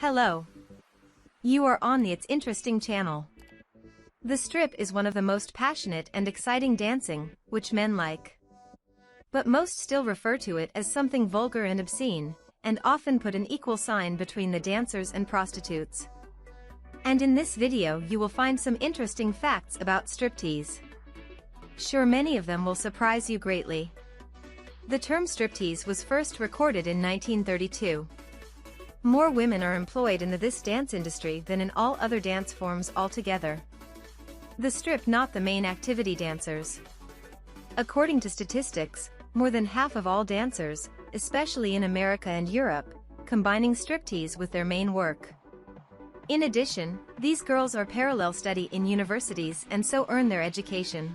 Hello. You are on the It's Interesting channel. The strip is one of the most passionate and exciting dancing, which men like. But most still refer to it as something vulgar and obscene, and often put an equal sign between the dancers and prostitutes. And in this video you will find some interesting facts about striptease. Sure, many of them will surprise you greatly. The term striptease was first recorded in 1932. More women are employed in this dance industry than in all other dance forms altogether. The strip not the main activity dancers. According to statistics, more than half of all dancers, especially in America and Europe, combining striptease with their main work. In addition, these girls are parallel study in universities and so earn their education.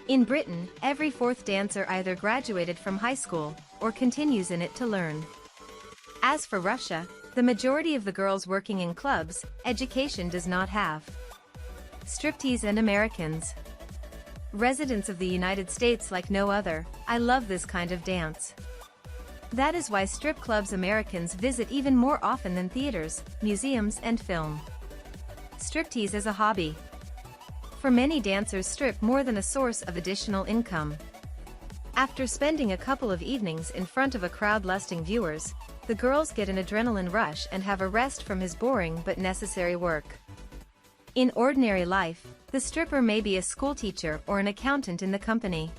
In Britain, every fourth dancer either graduated from high school or continues in it to learn. As for Russia, the majority of the girls working in clubs, education does not have. Striptease and Americans. Residents of the United States like no other, I love this kind of dance. That is why strip clubs Americans visit even more often than theaters, museums and film. Striptease as a hobby. For many dancers, strip more than a source of additional income. After spending a couple of evenings in front of a crowd lusting viewers, the girls get an adrenaline rush and have a rest from his boring but necessary work. In ordinary life, the stripper may be a schoolteacher or an accountant in the company.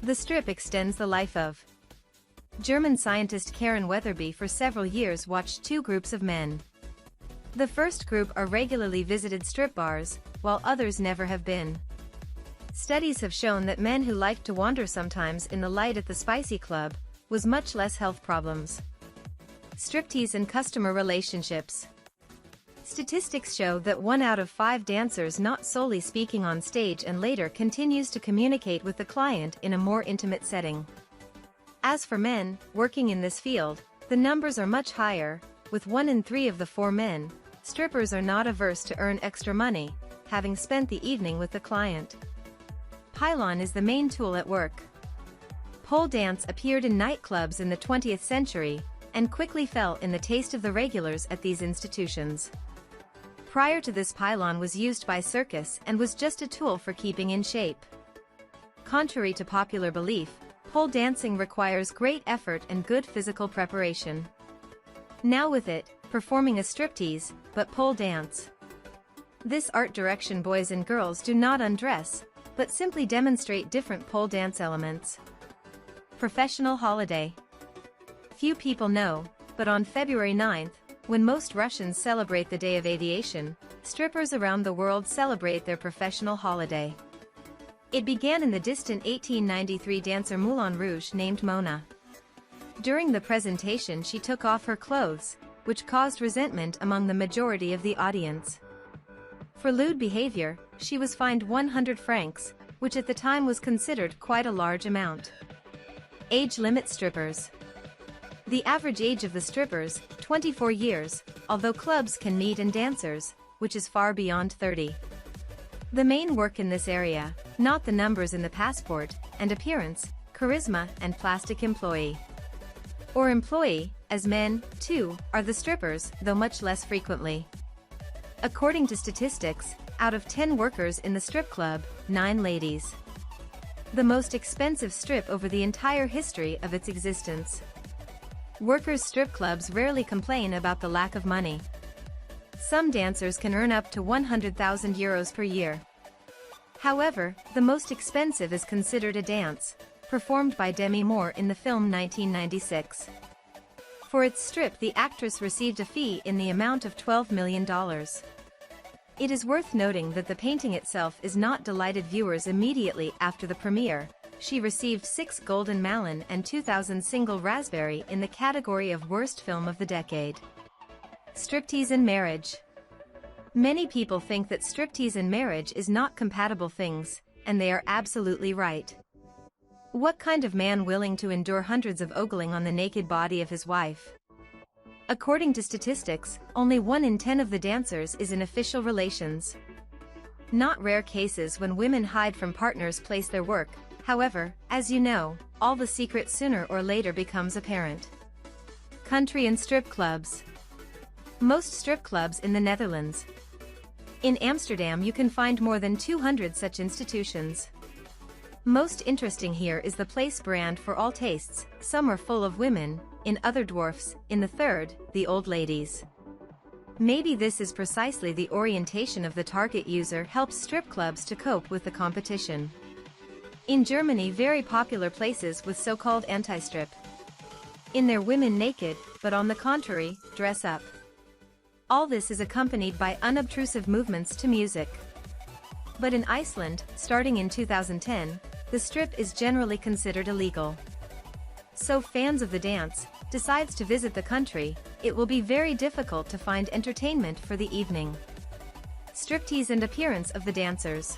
The strip extends the life of German scientist Karen Weatherby. For several years watched two groups of men. The first group are regularly visited strip bars, while others never have been. Studies have shown that men who liked to wander sometimes in the light at the Spicy Club, was much less health problems. Striptease and customer relationships. Statistics show that 1 out of 5 dancers not solely speaking on stage and later continues to communicate with the client in a more intimate setting. As for men, working in this field, the numbers are much higher, with 1 in 3 of the 4 men. Strippers are not averse to earn extra money, having spent the evening with the client. Pylon is the main tool at work. Pole dance appeared in nightclubs in the 20th century, and quickly fell in the taste of the regulars at these institutions. Prior to this, pylon was used by circus and was just a tool for keeping in shape. Contrary to popular belief, pole dancing requires great effort and good physical preparation. Now with it, performing a striptease, but pole dance. This art direction boys and girls do not undress, but simply demonstrate different pole dance elements. Professional holiday. Few people know, but on February 9th, when most Russians celebrate the Day of Aviation, strippers around the world celebrate their professional holiday. It began in the distant 1893 dancer Moulin Rouge named Mona. During the presentation she took off her clothes, which caused resentment among the majority of the audience. For lewd behavior, she was fined 100 francs, which at the time was considered quite a large amount. Age limit strippers. The average age of the strippers, 24 years, although clubs can meet and dancers, which is far beyond 30. The main work in this area, not the numbers in the passport, and appearance, charisma and plastic employee. Or employee, as men, too, are the strippers, though much less frequently. According to statistics, out of 10 workers in the strip club, 9 ladies. The most expensive strip over the entire history of its existence. Workers' strip clubs rarely complain about the lack of money. Some dancers can earn up to 100,000 euros per year. However, the most expensive is considered a dance, performed by Demi Moore in the film 1996. For its strip, the actress received a fee in the amount of $12 million. It is worth noting that the painting itself is not delighted viewers immediately after the premiere. She received 6 Golden Malin and 2000 Single Raspberry in the category of Worst Film of the Decade. Striptease and marriage. Many people think that striptease and marriage is not compatible things, and they are absolutely right. What kind of man willing to endure hundreds of ogling on the naked body of his wife? According to statistics, only 1 in 10 of the dancers is in official relations. Not rare cases when women hide from partners place their work. However, as you know, all the secret sooner or later becomes apparent. Country and strip clubs. Most strip clubs in the Netherlands. In Amsterdam you can find more than 200 such institutions. Most interesting here is the place brand for all tastes. Some are full of women, in other dwarfs, in the third, the old ladies. Maybe this is precisely the orientation of the target user helps strip clubs to cope with the competition. In Germany, very popular places with so-called anti-strip. In their women naked, but on the contrary, dress up. All this is accompanied by unobtrusive movements to music. But in Iceland, starting in 2010, the strip is generally considered illegal. So fans of the dance decides to visit the country, it will be very difficult to find entertainment for the evening. Striptease and appearance of the dancers.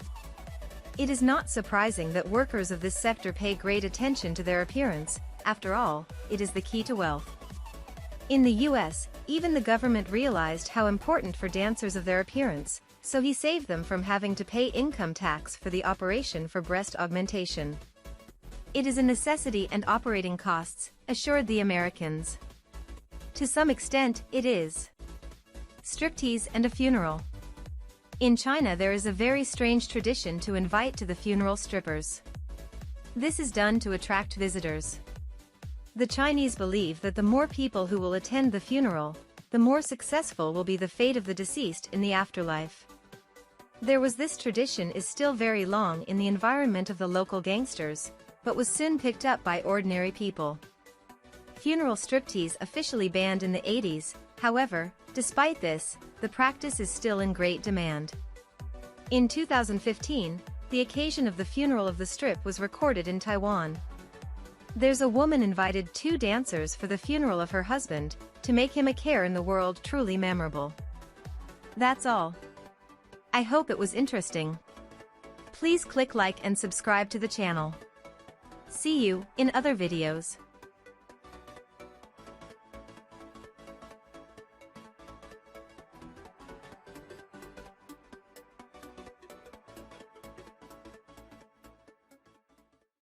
It is not surprising that workers of this sector pay great attention to their appearance. After all, it is the key to wealth. In the US, even the government realized how important for dancers of their appearance, so he saved them from having to pay income tax for the operation for breast augmentation. It is a necessity and operating costs, assured the Americans. To some extent, it is. Striptease and a funeral. In China there is a very strange tradition to invite to the funeral strippers. This is done to attract visitors. The Chinese believe that the more people who will attend the funeral, the more successful will be the fate of the deceased in the afterlife. This tradition is still very long in the environment of the local gangsters, but was soon picked up by ordinary people. Funeral striptease officially banned in the 80s, however, despite this, the practice is still in great demand. In 2015, the occasion of the funeral of the strip was recorded in Taiwan. There's a woman invited 2 dancers for the funeral of her husband, to make him a care in the world truly memorable. That's all. I hope it was interesting. Please click like and subscribe to the channel. See you in other videos.